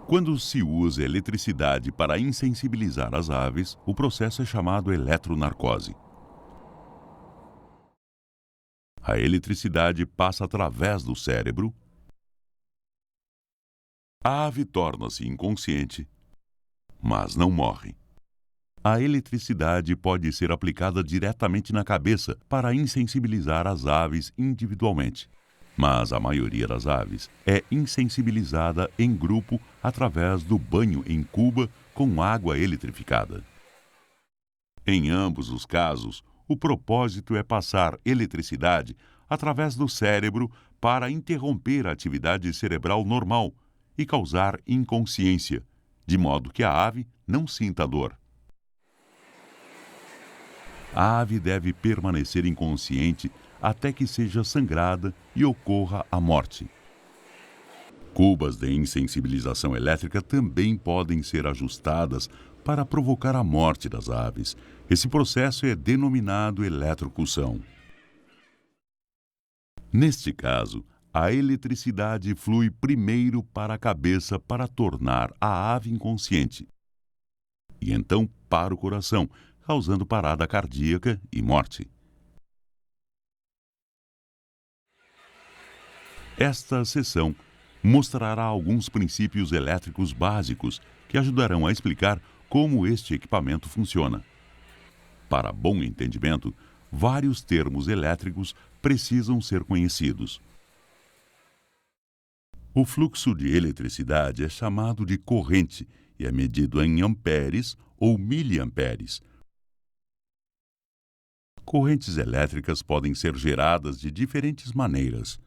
Quando se usa eletricidade para insensibilizar as aves, o processo é chamado eletronarcose. A eletricidade passa através do cérebro, a ave torna-se inconsciente, mas não morre. A eletricidade pode ser aplicada diretamente na cabeça para insensibilizar as aves individualmente, mas a maioria das aves é insensibilizada em grupo através do banho em cuba com água eletrificada. Em ambos os casos, o propósito é passar eletricidade através do cérebro para interromper a atividade cerebral normal e causar inconsciência, de modo que a ave não sinta dor. A ave deve permanecer inconsciente até que seja sangrada e ocorra a morte. Cubas de insensibilização elétrica também podem ser ajustadas para provocar a morte das aves. Esse processo é denominado eletrocução. Neste caso, a eletricidade flui primeiro para a cabeça para tornar a ave inconsciente, e então para o coração, causando parada cardíaca e morte. Esta sessão mostrará alguns princípios elétricos básicos que ajudarão a explicar como este equipamento funciona. Para bom entendimento, vários termos elétricos precisam ser conhecidos. O fluxo de eletricidade é chamado de corrente e é medido em amperes ou miliamperes. Correntes elétricas podem ser geradas de diferentes maneiras.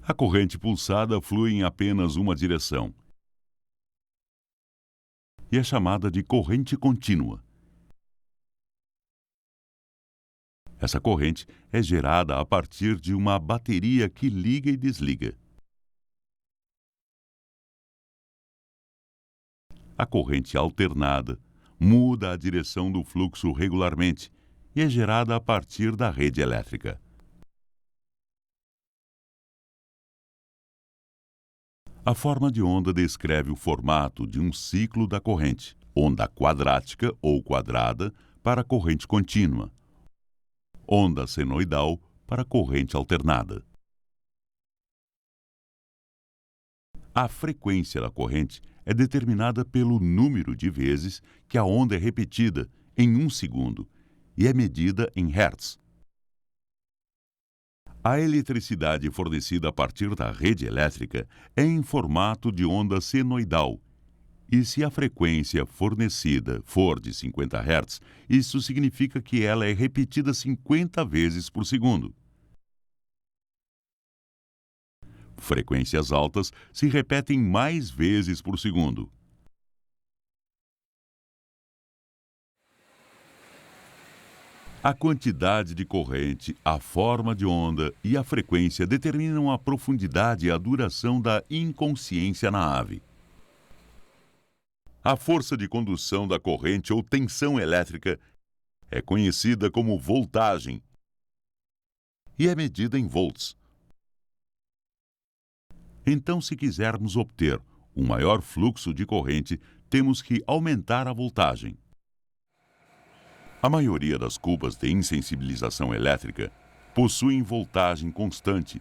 A corrente pulsada flui em apenas uma direção e é chamada de corrente contínua. Essa corrente é gerada a partir de uma bateria que liga e desliga. A corrente alternada muda a direção do fluxo regularmente e é gerada a partir da rede elétrica. A forma de onda descreve o formato de um ciclo da corrente, onda quadrática ou quadrada para corrente contínua, onda senoidal para corrente alternada. A frequência da corrente é determinada pelo número de vezes que a onda é repetida em 1 segundo e é medida em hertz. A eletricidade fornecida a partir da rede elétrica é em formato de onda senoidal. E se a frequência fornecida for de 50 Hz, isso significa que ela é repetida 50 vezes por segundo. Frequências altas se repetem mais vezes por segundo. A quantidade de corrente, a forma de onda e a frequência determinam a profundidade e a duração da inconsciência na ave. A força de condução da corrente ou tensão elétrica é conhecida como voltagem e é medida em volts. Então, se quisermos obter um maior fluxo de corrente, temos que aumentar a voltagem. A maioria das cubas de insensibilização elétrica possuem voltagem constante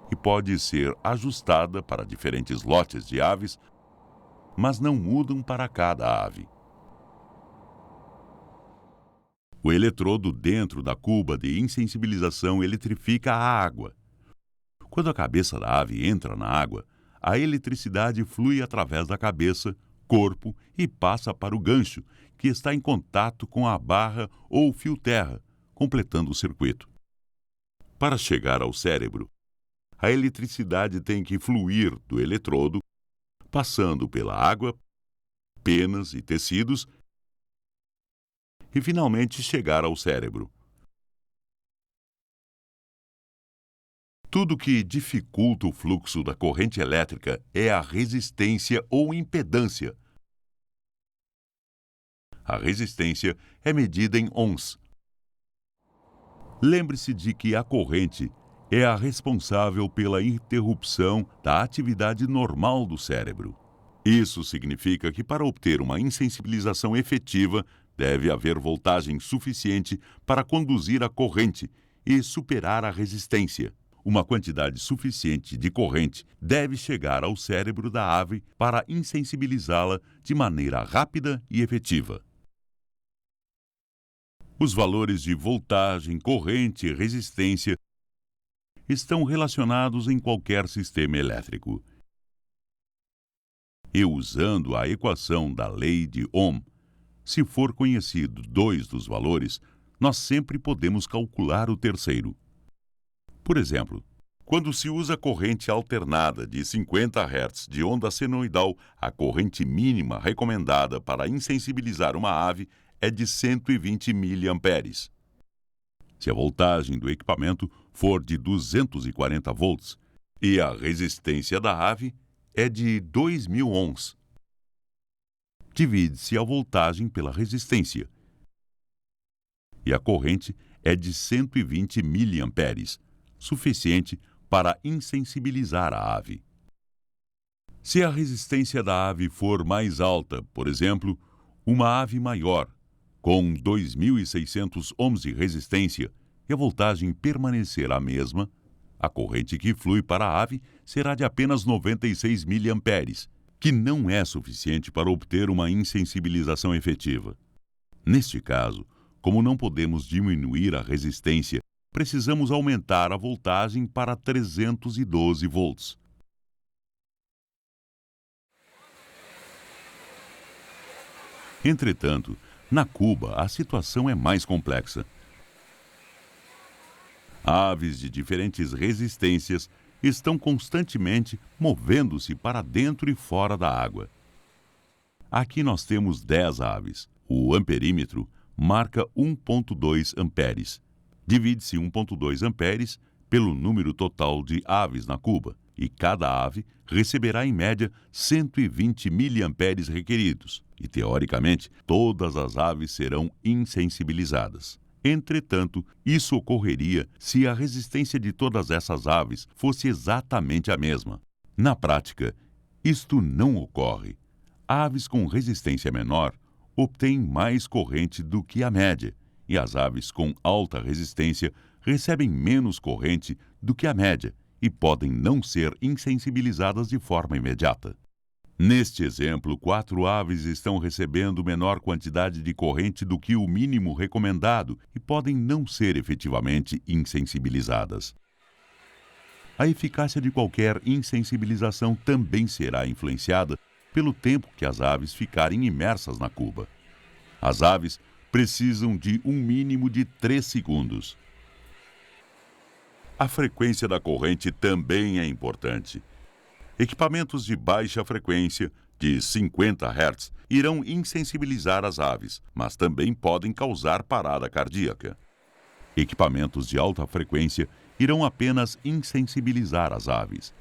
e pode ser ajustada para diferentes lotes de aves, mas não mudam para cada ave. O eletrodo dentro da cuba de insensibilização eletrifica a água. Quando a cabeça da ave entra na água, a eletricidade flui através da cabeça, corpo e passa para o gancho, que está em contato com a barra ou fio terra, completando o circuito. Para chegar ao cérebro, a eletricidade tem que fluir do eletrodo, passando pela água, penas e tecidos, e finalmente chegar ao cérebro. Tudo que dificulta o fluxo da corrente elétrica é a resistência ou impedância. A resistência é medida em ohms. Lembre-se de que a corrente é a responsável pela interrupção da atividade normal do cérebro. Isso significa que, para obter uma insensibilização efetiva, deve haver voltagem suficiente para conduzir a corrente e superar a resistência. Uma quantidade suficiente de corrente deve chegar ao cérebro da ave para insensibilizá-la de maneira rápida e efetiva. Os valores de voltagem, corrente e resistência estão relacionados em qualquer sistema elétrico. E usando a equação da lei de Ohm, se for conhecido 2 dos valores, nós sempre podemos calcular o terceiro. Por exemplo, quando se usa corrente alternada de 50 Hz de onda senoidal, a corrente mínima recomendada para insensibilizar uma ave é de 120 mA. Se a voltagem do equipamento for de 240 volts e a resistência da ave é de 2.000 ohms, divide-se a voltagem pela resistência e a corrente é de 120 mA, suficiente para insensibilizar a ave. Se a resistência da ave for mais alta, por exemplo, uma ave maior, com 2.600 ohms de resistência, e a voltagem permanecer a mesma, a corrente que flui para a ave será de apenas 96 mA, que não é suficiente para obter uma insensibilização efetiva. Neste caso, como não podemos diminuir a resistência, precisamos aumentar a voltagem para 312 volts. Entretanto, na Cuba, a situação é mais complexa. Aves de diferentes resistências estão constantemente movendo-se para dentro e fora da água. Aqui nós temos 10 aves. O amperímetro marca 1,2 amperes. Divide-se 1,2 amperes pelo número total de aves na cuba, e cada ave receberá em média 120 miliamperes requeridos, e teoricamente todas as aves serão insensibilizadas. Entretanto, isso ocorreria se a resistência de todas essas aves fosse exatamente a mesma. Na prática, isto não ocorre. Aves com resistência menor obtêm mais corrente do que a média, e as aves com alta resistência recebem menos corrente do que a média e podem não ser insensibilizadas de forma imediata. Neste exemplo, 4 aves estão recebendo menor quantidade de corrente do que o mínimo recomendado e podem não ser efetivamente insensibilizadas. A eficácia de qualquer insensibilização também será influenciada pelo tempo que as aves ficarem imersas na cuba. As aves precisam de um mínimo de 3 segundos. A frequência da corrente também é importante. Equipamentos de baixa frequência, de 50 Hz, irão insensibilizar as aves, mas também podem causar parada cardíaca. Equipamentos de alta frequência irão apenas insensibilizar as aves.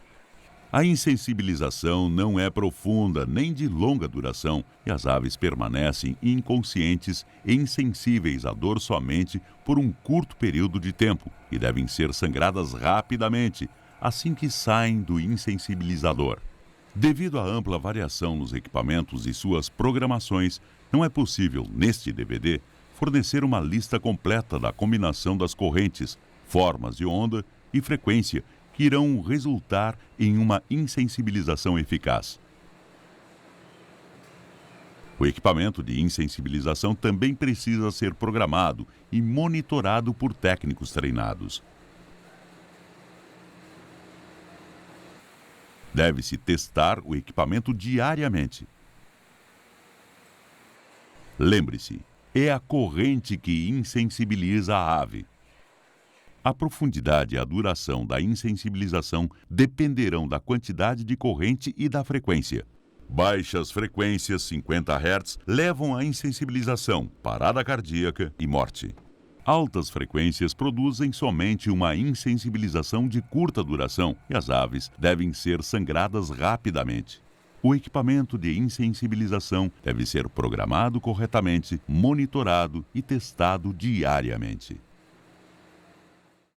A insensibilização não é profunda nem de longa duração e as aves permanecem inconscientes e insensíveis à dor somente por um curto período de tempo e devem ser sangradas rapidamente assim que saem do insensibilizador. Devido à ampla variação nos equipamentos e suas programações, não é possível, neste DVD, fornecer uma lista completa da combinação das correntes, formas de onda e frequência que irão resultar em uma insensibilização eficaz. O equipamento de insensibilização também precisa ser programado e monitorado por técnicos treinados. Deve-se testar o equipamento diariamente. Lembre-se, é a corrente que insensibiliza a ave. A profundidade e a duração da insensibilização dependerão da quantidade de corrente e da frequência. Baixas frequências, 50 Hz, levam à insensibilização, parada cardíaca e morte. Altas frequências produzem somente uma insensibilização de curta duração e as aves devem ser sangradas rapidamente. O equipamento de insensibilização deve ser programado corretamente, monitorado e testado diariamente.